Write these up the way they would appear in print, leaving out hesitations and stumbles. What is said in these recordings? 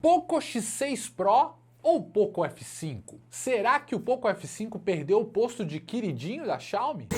Poco X6 Pro ou Poco F5? Será que o Poco F5 perdeu o posto de queridinho da Xiaomi?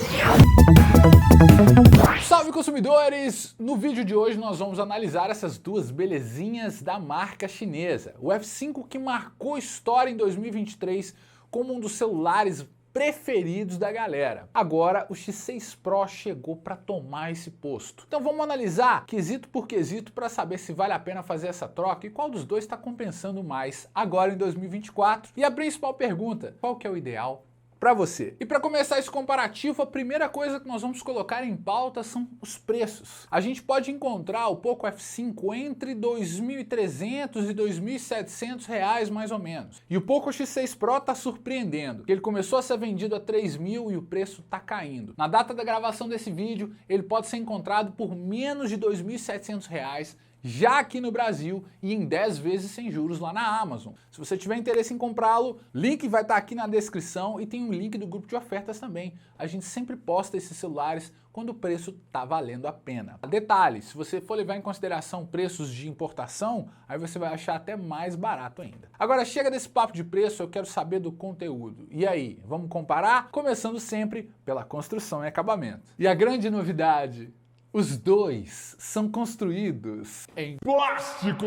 Salve consumidores! No vídeo de hoje nós vamos analisar essas duas belezinhas da marca chinesa. O F5 que marcou história em 2023 como um dos celulares preferidos da galera. Agora o X6 Pro chegou para tomar esse posto. Então vamos analisar quesito por quesito para saber se vale a pena fazer essa troca e qual dos dois está compensando mais agora em 2024. E a principal pergunta, qual que é o ideal para você? E para começar esse comparativo, a primeira coisa que nós vamos colocar em pauta são os preços. A gente pode encontrar o Poco F5 entre R$ 2.300 e R$ 2.700 mais ou menos. E o Poco X6 Pro está surpreendendo. Ele começou a ser vendido a 3.000 e o preço está caindo. Na data da gravação desse vídeo, ele pode ser encontrado por menos de R$ 2.700 já aqui no Brasil e em 10 vezes sem juros lá na Amazon. Se você tiver interesse em comprá-lo, link vai estar aqui na descrição e tem um link do grupo de ofertas também. A gente sempre posta esses celulares quando o preço tá valendo a pena. Detalhe, se você for levar em consideração preços de importação, aí você vai achar até mais barato ainda. Agora chega desse papo de preço, eu quero saber do conteúdo. E aí, vamos comparar? Começando sempre pela construção e acabamento. E a grande novidade, os dois são construídos em plástico!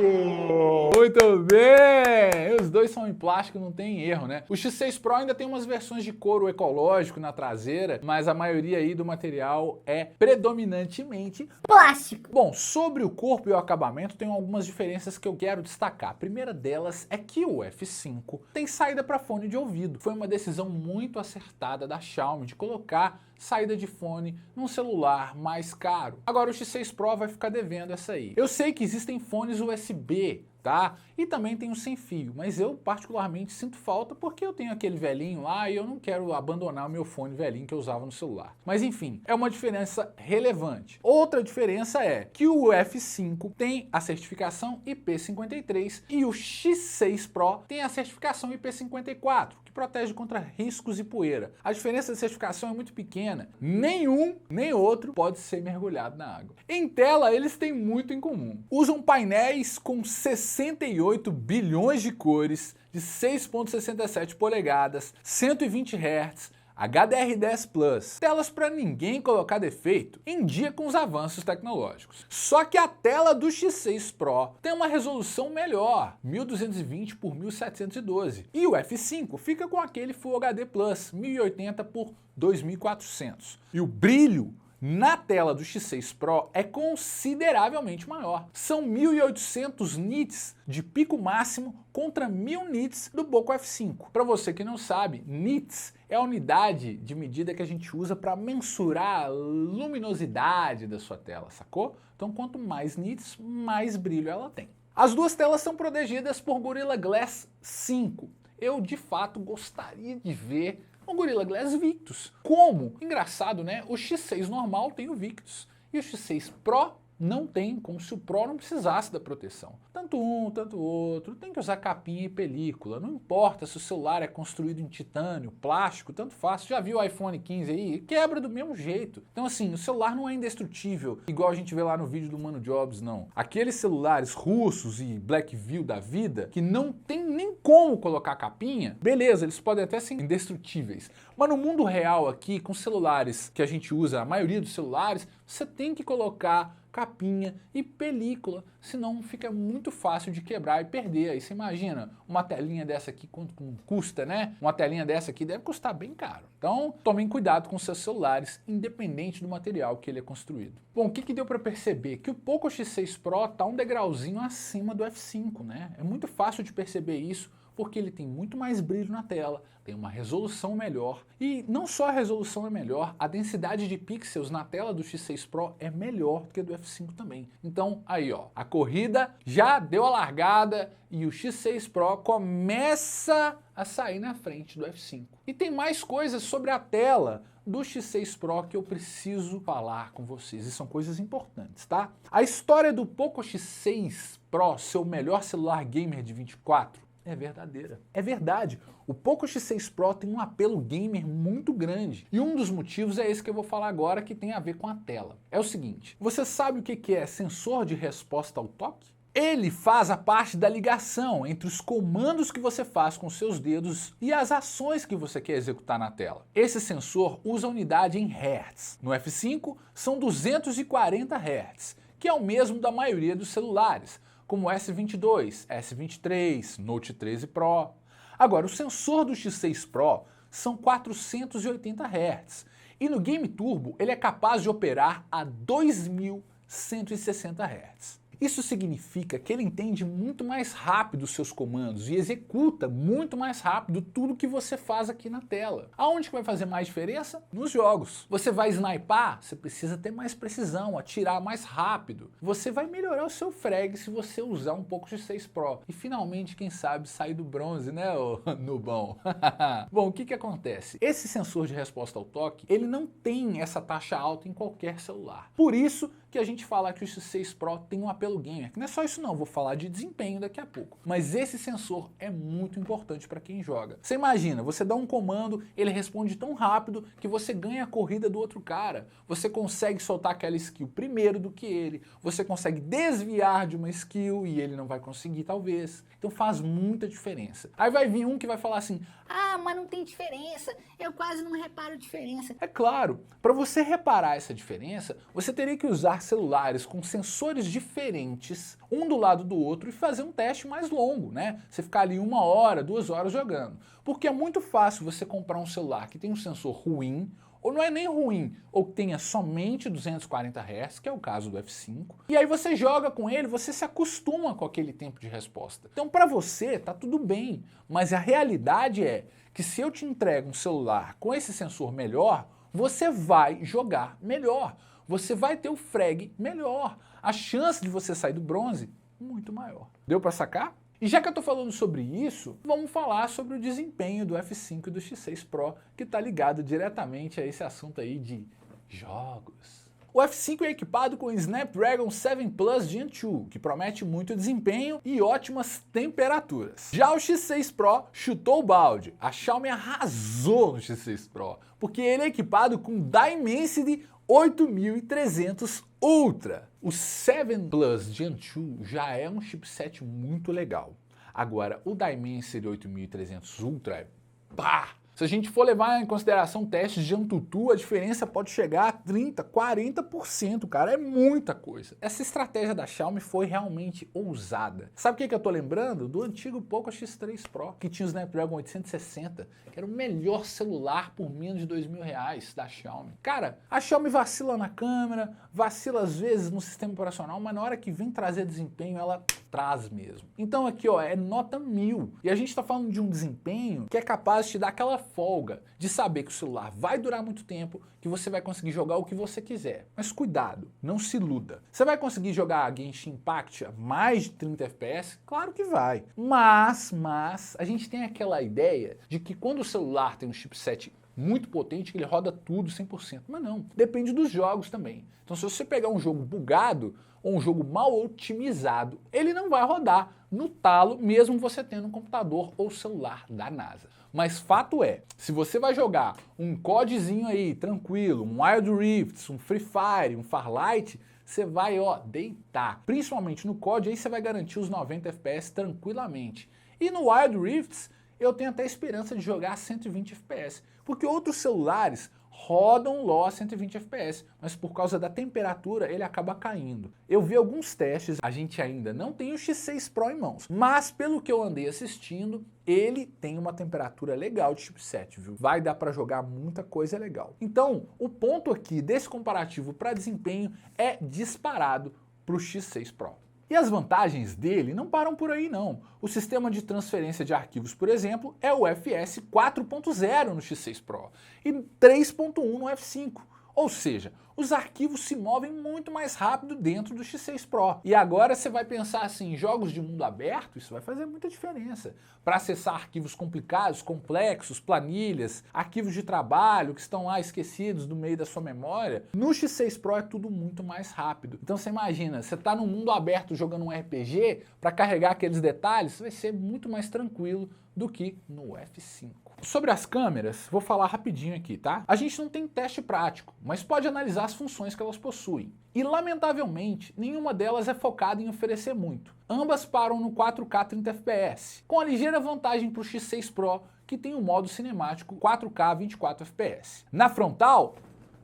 Muito bem! Os dois são em plástico, não tem erro, né? O X6 Pro ainda tem umas versões de couro ecológico na traseira, mas a maioria aí do material é predominantemente plástico. Bom, sobre o corpo e o acabamento, tem algumas diferenças que eu quero destacar. A primeira delas é que o F5 tem saída para fone de ouvido. Foi uma decisão muito acertada da Xiaomi de colocar saída de fone num celular mais caro. Agora o X6 Pro vai ficar devendo essa aí. Eu sei que existem fones USB, tá? E também tem o sem fio, mas eu particularmente sinto falta porque eu tenho aquele velhinho lá e eu não quero abandonar o meu fone velhinho que eu usava no celular. Mas enfim, é uma diferença relevante. Outra diferença é que o F5 tem a certificação IP53 e o X6 Pro tem a certificação IP54, que protege contra riscos e poeira. A diferença de certificação é muito pequena. Nenhum nem outro pode ser mergulhado na água. Em tela, eles têm muito em comum. Usam painéis com 68 bilhões de cores, de 6,67 polegadas, 120 Hz, HDR10 Plus, telas para ninguém colocar defeito, em dia com os avanços tecnológicos. Só que a tela do X6 Pro tem uma resolução melhor, 1220 por 1712, e o F5 fica com aquele Full HD Plus, 1080 por 2400. E o brilho na tela do X6 Pro é consideravelmente maior. São 1800 nits de pico máximo contra 1000 nits do Poco F5. Para você que não sabe, nits é a unidade de medida que a gente usa para mensurar a luminosidade da sua tela, sacou? Então quanto mais nits, mais brilho ela tem. As duas telas são protegidas por Gorilla Glass 5. Eu de fato gostaria de ver um Gorilla Glass Victus. Como? Engraçado, né? O X6 normal tem o Victus e o X6 Pro não tem, como se o Pro não precisasse da proteção. Tanto um, tanto outro, tem que usar capinha e película, não importa se o celular é construído em titânio, plástico, tanto faz. Já viu o iPhone 15 aí? Quebra do mesmo jeito. Então assim, o celular não é indestrutível, igual a gente vê lá no vídeo do Mano Jobs, não. Aqueles celulares russos e Blackview da vida, que não tem nem como colocar capinha, beleza, eles podem até ser indestrutíveis. Mas no mundo real aqui, com celulares que a gente usa, a maioria dos celulares, você tem que colocar capinha e película, senão fica muito fácil de quebrar e perder. Aí você imagina uma telinha dessa aqui, quanto custa, né? Uma telinha dessa aqui deve custar bem caro. Então, tomem cuidado com seus celulares, independente do material que ele é construído. Bom, o que deu para perceber? Que o Poco X6 Pro tá um degrauzinho acima do F5, né? É muito fácil de perceber isso, porque ele tem muito mais brilho na tela, tem uma resolução melhor, e não só a resolução é melhor, a densidade de pixels na tela do X6 Pro é melhor do que a do F5 também. Então aí ó, a corrida já deu a largada e o X6 Pro começa a sair na frente do F5. E tem mais coisas sobre a tela do X6 Pro que eu preciso falar com vocês, e são coisas importantes, tá? A história do Poco X6 Pro ser o melhor celular gamer de 24 é verdadeira. É verdade. O Poco X6 Pro tem um apelo gamer muito grande. E um dos motivos é esse que eu vou falar agora, que tem a ver com a tela. É o seguinte, você sabe o que é sensor de resposta ao toque? Ele faz a parte da ligação entre os comandos que você faz com seus dedos e as ações que você quer executar na tela. Esse sensor usa a unidade em Hz. No F5 são 240 Hz, que é o mesmo da maioria dos celulares, como o S22, S23, Note 13 Pro. Agora, o sensor do X6 Pro são 480 Hz, e no Game Turbo ele é capaz de operar a 2160 Hz. Isso significa que ele entende muito mais rápido os seus comandos e executa muito mais rápido tudo que você faz aqui na tela. Aonde que vai fazer mais diferença? Nos jogos. Você vai snipar, você precisa ter mais precisão, atirar mais rápido. Você vai melhorar o seu frag se você usar um pouco de X6 Pro. E finalmente, quem sabe, sair do bronze, né, ô nubão? Bom, o que acontece? Esse sensor de resposta ao toque, ele não tem essa taxa alta em qualquer celular. Por isso que a gente fala que o X6 Pro tem um apelo gamer. Não é só isso não, vou falar de desempenho daqui a pouco. Mas esse sensor é muito importante para quem joga. Você imagina, você dá um comando, ele responde tão rápido que você ganha a corrida do outro cara. Você consegue soltar aquela skill primeiro do que ele. Você consegue desviar de uma skill e ele não vai conseguir talvez. Então faz muita diferença. Aí vai vir um que vai falar assim: ah, mas não tem diferença, eu quase não reparo diferença. é claro, para você reparar essa diferença, você teria que usar celulares com sensores diferentes, um do lado do outro, e fazer um teste mais longo, né? Você ficar ali 1 hora, 2 horas jogando. Porque é muito fácil você comprar um celular que tem um sensor ruim, ou não é nem ruim, ou que tenha somente 240 Hz, que é o caso do F5, e aí você joga com ele, você se acostuma com aquele tempo de resposta. Então para você tá tudo bem, mas a realidade é que se eu te entrego um celular com esse sensor melhor, você vai jogar melhor, você vai ter o frag melhor, a chance de você sair do bronze muito maior. Deu para sacar? E já que eu estou falando sobre isso, vamos falar sobre o desempenho do F5 e do X6 Pro, que está ligado diretamente a esse assunto aí de jogos. O F5 é equipado com o Snapdragon 7 Plus Gen 2, que promete muito desempenho e ótimas temperaturas. Já o X6 Pro chutou o balde. A Xiaomi arrasou no X6 Pro, porque ele é equipado com Dimensity 8300 Ultra. O 7 Plus Gen 2 já é um chipset muito legal. Agora, o Dimensity 8300 Ultra é pá! Se a gente for levar em consideração testes de AnTuTu, a diferença pode chegar a 30%, 40%, cara, é muita coisa. Essa estratégia da Xiaomi foi realmente ousada. Sabe o que eu tô lembrando? Do antigo Poco X3 Pro, que tinha o Snapdragon 860, que era o melhor celular por menos de R$2.000 da Xiaomi. Cara, a Xiaomi vacila na câmera, vacila às vezes no sistema operacional, mas na hora que vem trazer desempenho, ela traz mesmo. Então aqui, ó, é nota 1000. E a gente tá falando de um desempenho que é capaz de te dar aquela folga de saber que o celular vai durar muito tempo, que você vai conseguir jogar o que você quiser. Mas cuidado, não se iluda. Você vai conseguir jogar Genshin Impact a mais de 30 FPS? Claro que vai. Mas a gente tem aquela ideia de que quando o celular tem um chipset muito potente, que ele roda tudo 100%. Mas não, depende dos jogos também. Então se você pegar um jogo bugado ou um jogo mal otimizado, ele não vai rodar no talo, mesmo você tendo um computador ou celular da NASA. Mas fato é, se você vai jogar um CODzinho aí, tranquilo, um Wild Rifts, um Free Fire, um Farlight, você vai, ó, deitar. Principalmente no COD, aí você vai garantir os 90 FPS tranquilamente. E no Wild Rifts, eu tenho até esperança de jogar a 120 FPS, porque outros celulares rodam LoL a 120 FPS, mas por causa da temperatura ele acaba caindo. Eu vi alguns testes, a gente ainda não tem o X6 Pro em mãos, mas pelo que eu andei assistindo, ele tem uma temperatura legal de chipset, viu? Vai dar para jogar muita coisa legal. Então, o ponto aqui desse comparativo para desempenho é disparado para o X6 Pro. E as vantagens dele não param por aí não. O sistema de transferência de arquivos, por exemplo, é o FS 4.0 no X6 Pro e 3.1 no F5. Ou seja, os arquivos se movem muito mais rápido dentro do X6 Pro. E agora você vai pensar assim, jogos de mundo aberto, isso vai fazer muita diferença. Para acessar arquivos complicados, complexos, planilhas, arquivos de trabalho que estão lá esquecidos no meio da sua memória, no X6 Pro é tudo muito mais rápido. Então você imagina, você está no mundo aberto jogando um RPG, para carregar aqueles detalhes, vai ser muito mais tranquilo do que no F5. Sobre as câmeras, vou falar rapidinho aqui, tá? A gente não tem teste prático, mas pode analisar das funções que elas possuem. E, lamentavelmente, nenhuma delas é focada em oferecer muito. Ambas param no 4K 30 FPS, com a ligeira vantagem para o X6 Pro, que tem o modo cinemático 4K 24 FPS. Na frontal,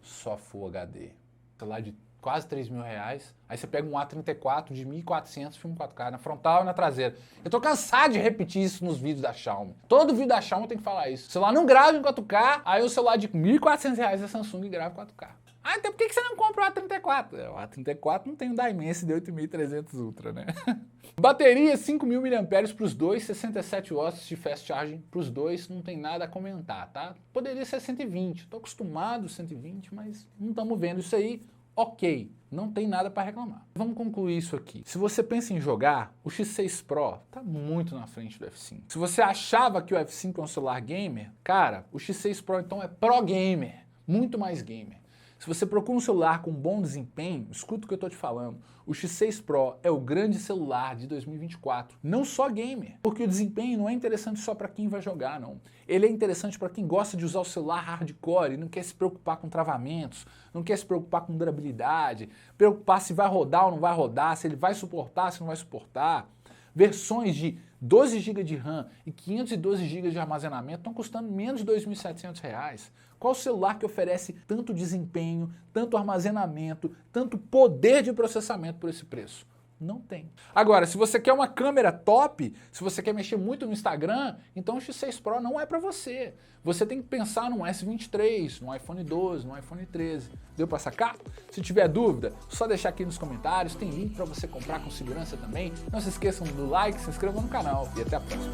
só Full HD. Celular de quase 3 mil reais, aí você pega um A34 de 1.400, filme 4K na frontal e na traseira. Eu tô cansado de repetir isso nos vídeos da Xiaomi. Todo vídeo da Xiaomi tem que falar isso. O celular não grava em 4K, aí o celular de 1.400 reais da Samsung grava em 4K. Ah, então por que você não compra o A34? O A34 não tem o Dimensity de 8300 Ultra, né? Bateria 5.000 mAh para os dois, 67 watts de fast charging para os dois, não tem nada a comentar, tá? Poderia ser 120, tô acostumado 120, mas não estamos vendo isso aí. Ok, não tem nada para reclamar. Vamos concluir isso aqui. Se você pensa em jogar, o X6 Pro está muito na frente do F5. Se você achava que o F5 é um celular gamer, cara, o X6 Pro então é Pro Gamer, muito mais gamer. Se você procura um celular com bom desempenho, escuta o que eu estou te falando. O X6 Pro é o grande celular de 2024. Não só gamer, porque o desempenho não é interessante só para quem vai jogar, não. Ele é interessante para quem gosta de usar o celular hardcore e não quer se preocupar com travamentos, não quer se preocupar com durabilidade, preocupar se vai rodar ou não vai rodar, se ele vai suportar, se não vai suportar. Versões de 12 GB de RAM e 512 GB de armazenamento estão custando menos de R$ 2.700. Qual celular que oferece tanto desempenho, tanto armazenamento, tanto poder de processamento por esse preço? Não tem. Agora, se você quer uma câmera top, se você quer mexer muito no Instagram, então o X6 Pro não é para você. Você tem que pensar no S23, no iPhone 12, no iPhone 13. Deu para sacar? Se tiver dúvida, só deixar aqui nos comentários. Tem link para você comprar com segurança também. Não se esqueçam do like, se inscrevam no canal e até a próxima.